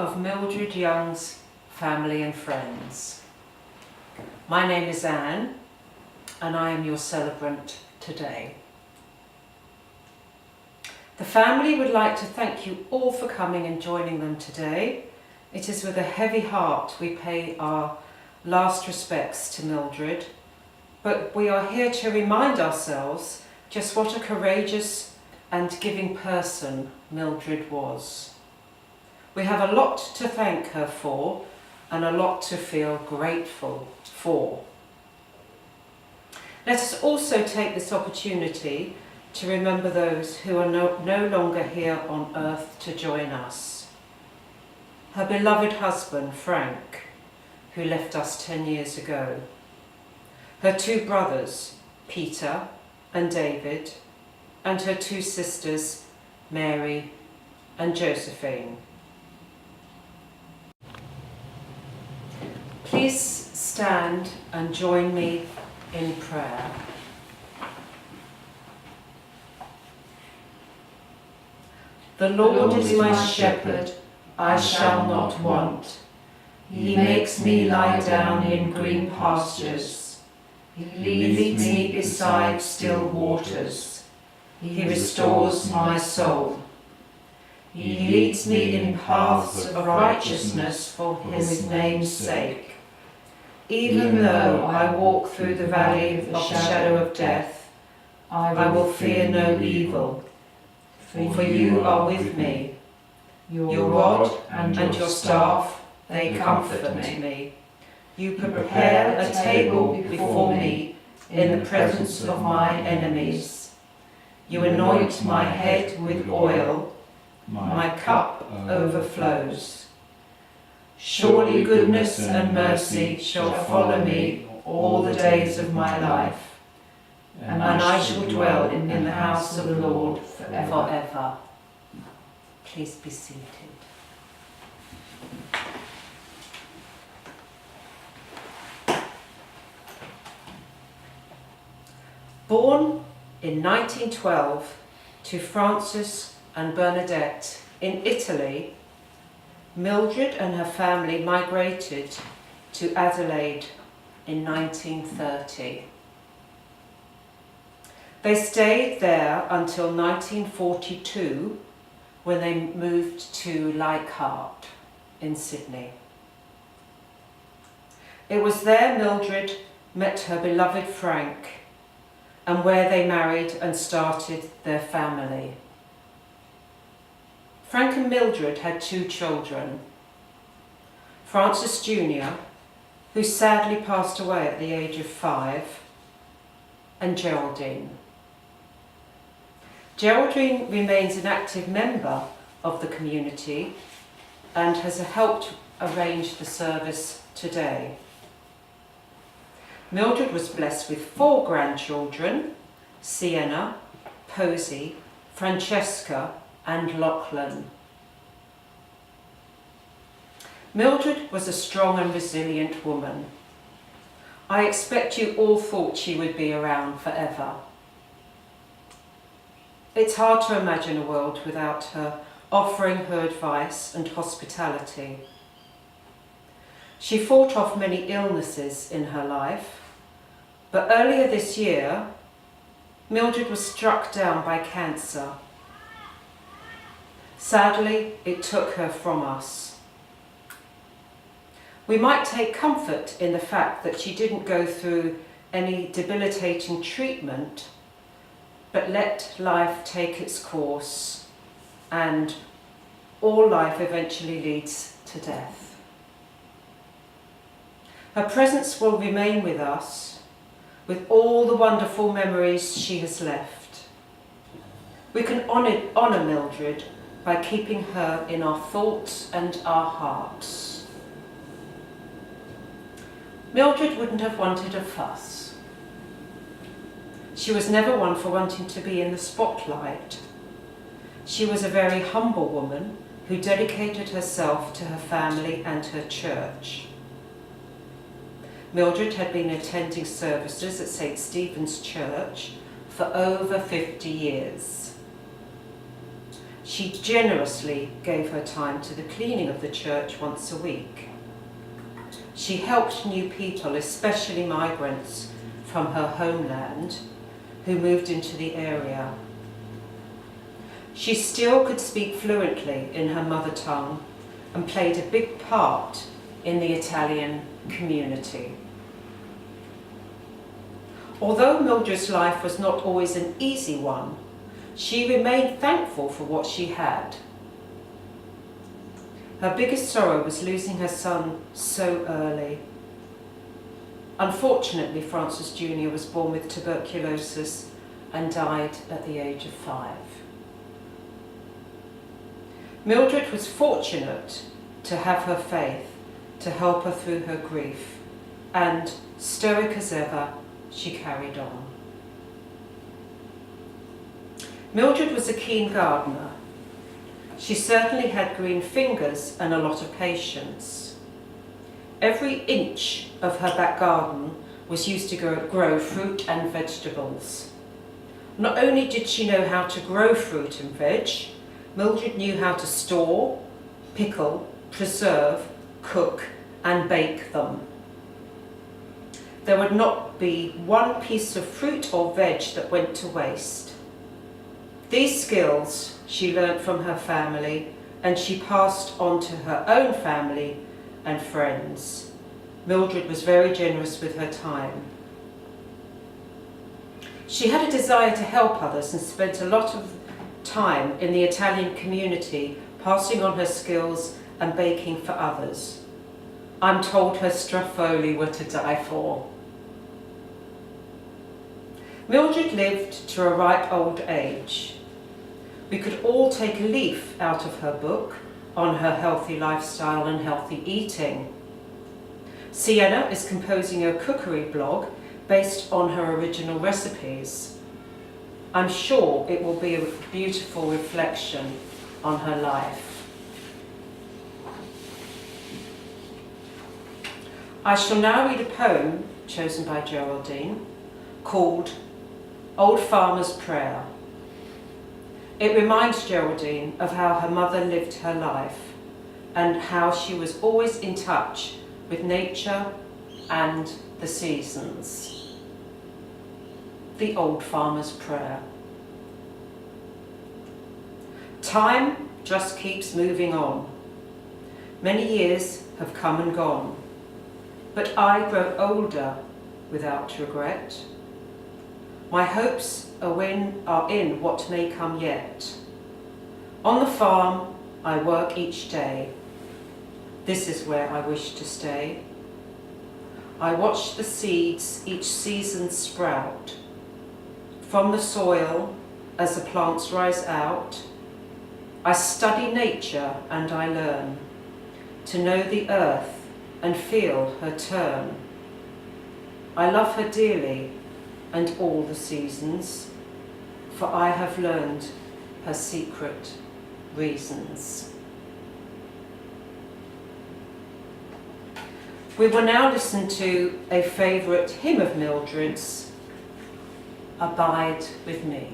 of Mildred Young's family and friends. My name is Anne, and I am your celebrant today. The family would like to thank you all for coming and joining them today. It is with a heavy heart we pay our last respects to Mildred, but we are here to remind ourselves just what a courageous and giving person Mildred was. We have a lot to thank her for and a lot to feel grateful for. Let us also take this opportunity to remember those who are no longer here on earth to join us. Her beloved husband, Frank, who left us 10 years ago. Her two brothers, Peter and David, and her two sisters, Mary and Josephine. Please stand and join me in prayer. The Lord is my shepherd, I shall not want. He makes me lie down in green pastures. He leads me beside still waters. He restores my soul. He leads me in paths of righteousness for his name's sake. Even though I walk through the valley of the shadow of death, I will fear no evil. For you are with me. Your rod and your staff, they comfort me. You prepare a table before me in the presence of my enemies. You anoint my head with oil, my cup overflows. Surely goodness and mercy shall follow me all the days of my life, and I shall dwell in the house of the Lord forever. Please be seated. Born in 1912 to Francis and Bernadette in Italy, Mildred and her family migrated to Adelaide in 1930. They stayed there until 1942, when they moved to Leichhardt in Sydney. It was there Mildred met her beloved Frank, and where they married and started their family. Frank and Mildred had two children, Francis Jr., who sadly passed away at the age of 5, and Geraldine. Geraldine remains an active member of the community and has helped arrange the service today. Mildred was blessed with 4 grandchildren, Sienna, Posy, Francesca and Lachlan. Mildred was a strong and resilient woman. I expect you all thought she would be around forever. It's hard to imagine a world without her offering her advice and hospitality. She fought off many illnesses in her life, but earlier this year, Mildred was struck down by cancer. Sadly, it took her from us. We might take comfort in the fact that she didn't go through any debilitating treatment, but let life take its course, and all life eventually leads to death. Her presence will remain with us, with all the wonderful memories she has left. We can honour Mildred by keeping her in our thoughts and our hearts. Mildred wouldn't have wanted a fuss. She was never one for wanting to be in the spotlight. She was a very humble woman who dedicated herself to her family and her church. Mildred had been attending services at St. Stephen's Church for over 50 years. She generously gave her time to the cleaning of the church once a week. She helped new people, especially migrants from her homeland, who moved into the area. She still could speak fluently in her mother tongue and played a big part in the Italian community. Although Mildred's life was not always an easy one, she remained thankful for what she had. Her biggest sorrow was losing her son so early. Unfortunately, Francis Jr. was born with tuberculosis and died at the age of 5. Mildred was fortunate to have her faith to help her through her grief, and stoic as ever, she carried on. Mildred was a keen gardener. She certainly had green fingers and a lot of patience. Every inch of her back garden was used to grow fruit and vegetables. Not only did she know how to grow fruit and veg, Mildred knew how to store, pickle, preserve, cook, and bake them. There would not be one piece of fruit or veg that went to waste. These skills she learnt from her family, and she passed on to her own family and friends. Mildred was very generous with her time. She had a desire to help others and spent a lot of time in the Italian community passing on her skills and baking for others. I'm told her strafoli were to die for. Mildred lived to a ripe old age. We could all take a leaf out of her book on her healthy lifestyle and healthy eating. Sienna is composing a cookery blog based on her original recipes. I'm sure it will be a beautiful reflection on her life. I shall now read a poem chosen by Geraldine called Old Farmer's Prayer. It reminds Geraldine of how her mother lived her life and how she was always in touch with nature and the seasons. The Old Farmer's Prayer. Time just keeps moving on. Many years have come and gone, but I grow older without regret. My hopes are in what may come yet. On the farm I work each day. This is where I wish to stay. I watch the seeds each season sprout. From the soil as the plants rise out, I study nature and I learn to know the earth and feel her turn. I love her dearly and all the seasons, for I have learned her secret reasons. We will now listen to a favourite hymn of Mildred's, Abide with Me.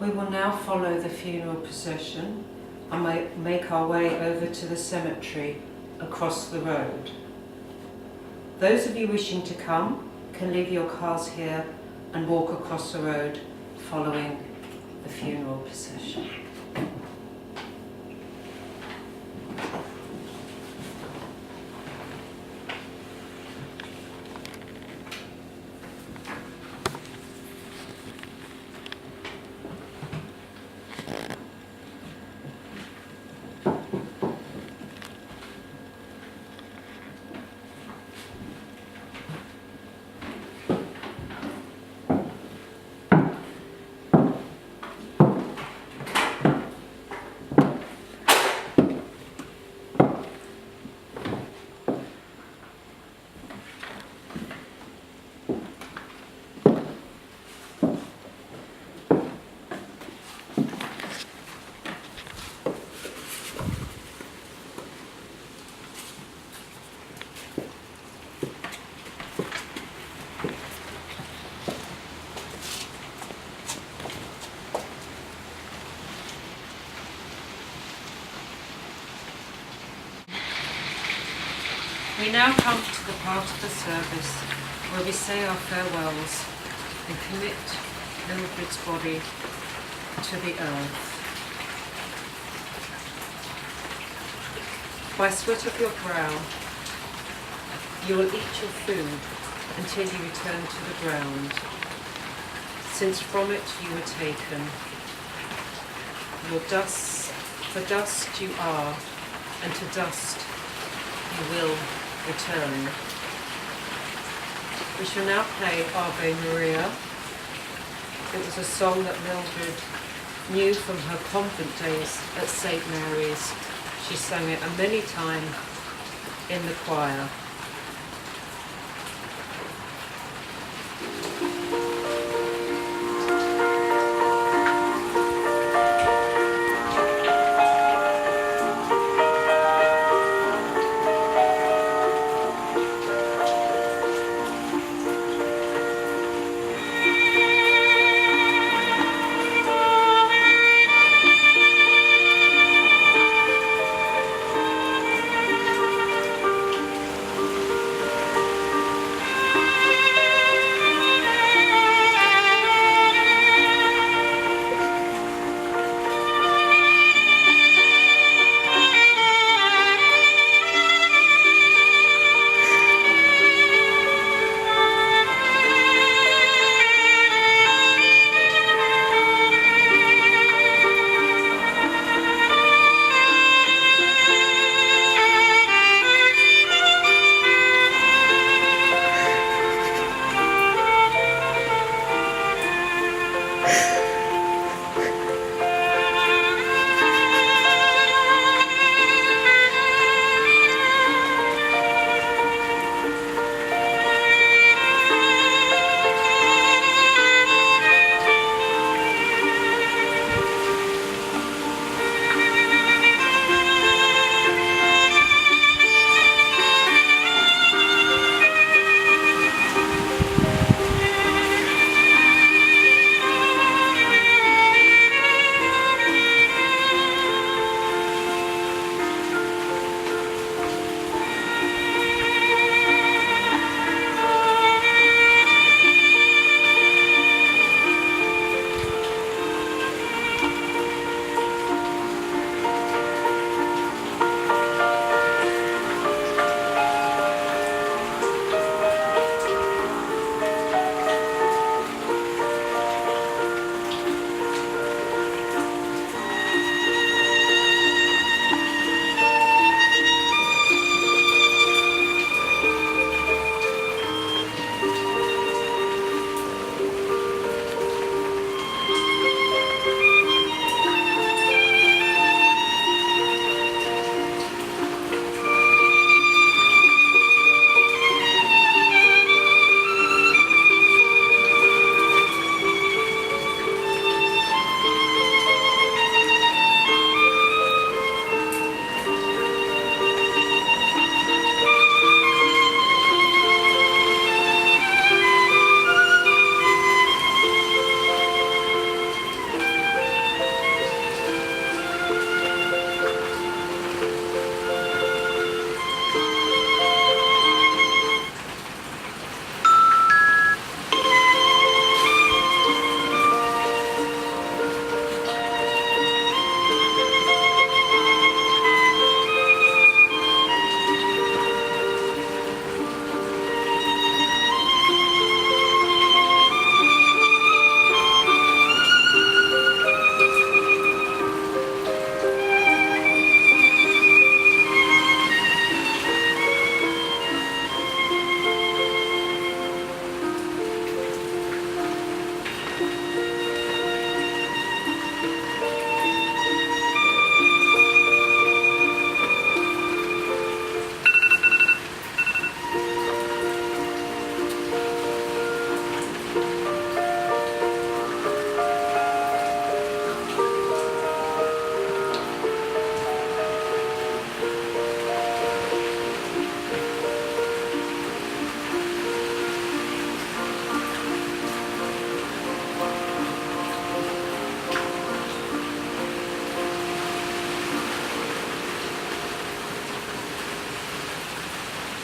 We will now follow the funeral procession and make our way over to the cemetery across the road. Those of you wishing to come can leave your cars here and walk across the road following the funeral procession. We now come to the part of the service where we say our farewells and commit Mildred's body to the earth. By sweat of your brow, you will eat your food until you return to the ground, since from it you were taken. Your dust, for dust you are, and to dust you will return. We shall now play Ave Maria. It was a song that Mildred knew from her convent days at St. Mary's. She sang it many times in the choir.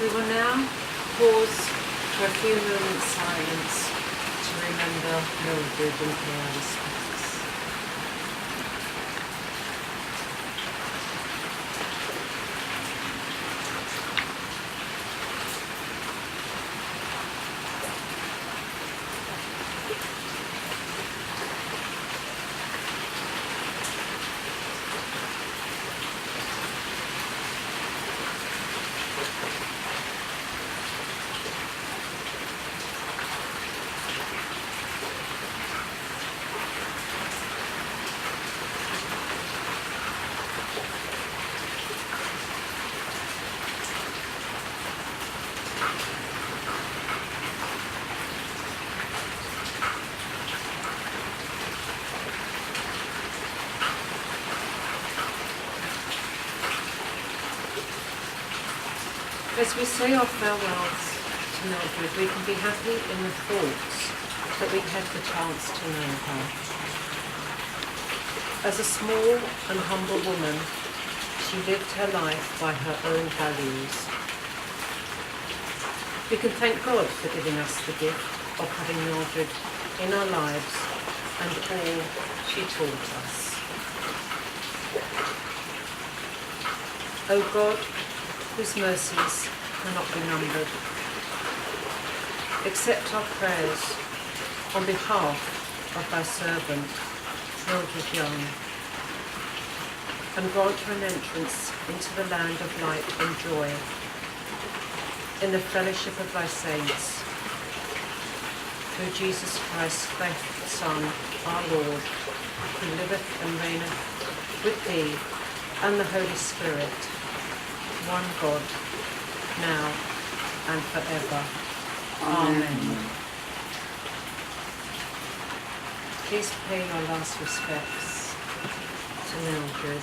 We will now pause for a few moments silence to remember Mildred and pay our respects. As we say our farewells to Mildred, we can be happy in the thoughts that we had the chance to know her. As a small and humble woman, she lived her life by her own values. We can thank God for giving us the gift of having Mildred in our lives and all she taught us. O God, whose mercies cannot be numbered, accept our prayers on behalf of thy servant, Mildred Young, and grant her an entrance into the land of light and joy, in the fellowship of thy saints, through Jesus Christ, thy Son, our Lord, who liveth and reigneth with thee and the Holy Spirit, one God, now and forever. Amen. Please pay your last respects to Mildred.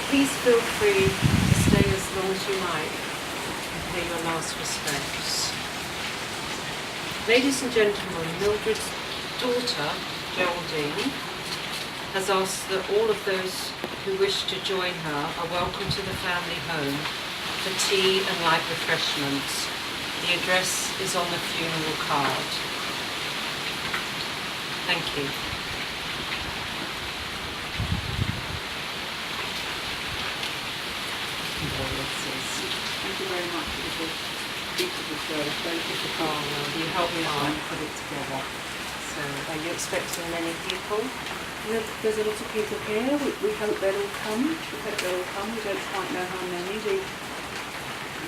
Please feel free to stay as long as you like and pay your last respects. Ladies and gentlemen, Mildred's daughter, Geraldine, has asked that all of those who wish to join her are welcome to the family home for tea and light refreshments. The address is on the funeral card. Thank you. Thank you very much. It was a beautiful show. Thank you for Oh, coming. well, you helped me out and put it together. So, are you expecting many people? There's a lot of people here. We hope they'll all come. We don't quite know how many.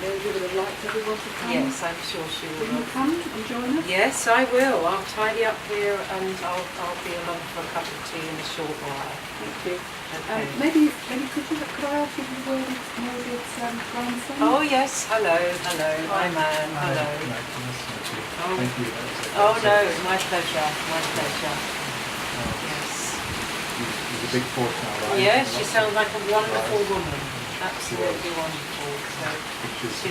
Mildred would have liked everyone to come. Yes, I'm sure she Will will. you come and join us? Yes, I will. I'll tidy up here and I'll be along for a cup of tea in a short while. Thank you. Okay. Maybe could I ask you if you were Mildred's grandson? Oh yes, hello. Hi man, hello. Thank you. Oh no, my pleasure. big fortune our lives. Yes, she sounds like a wonderful woman. Absolutely wonderful. So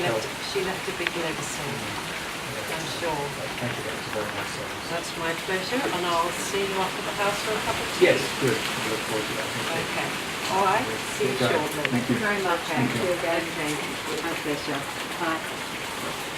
she left a big legacy, I'm sure. Thank you very much. That's my pleasure, and I'll see you up at the house for a cup of tea. Yes, good. I look forward to that. Okay. All right. See you Right. shortly. Thank you. very much. Thank you. Okay. My pleasure. Bye.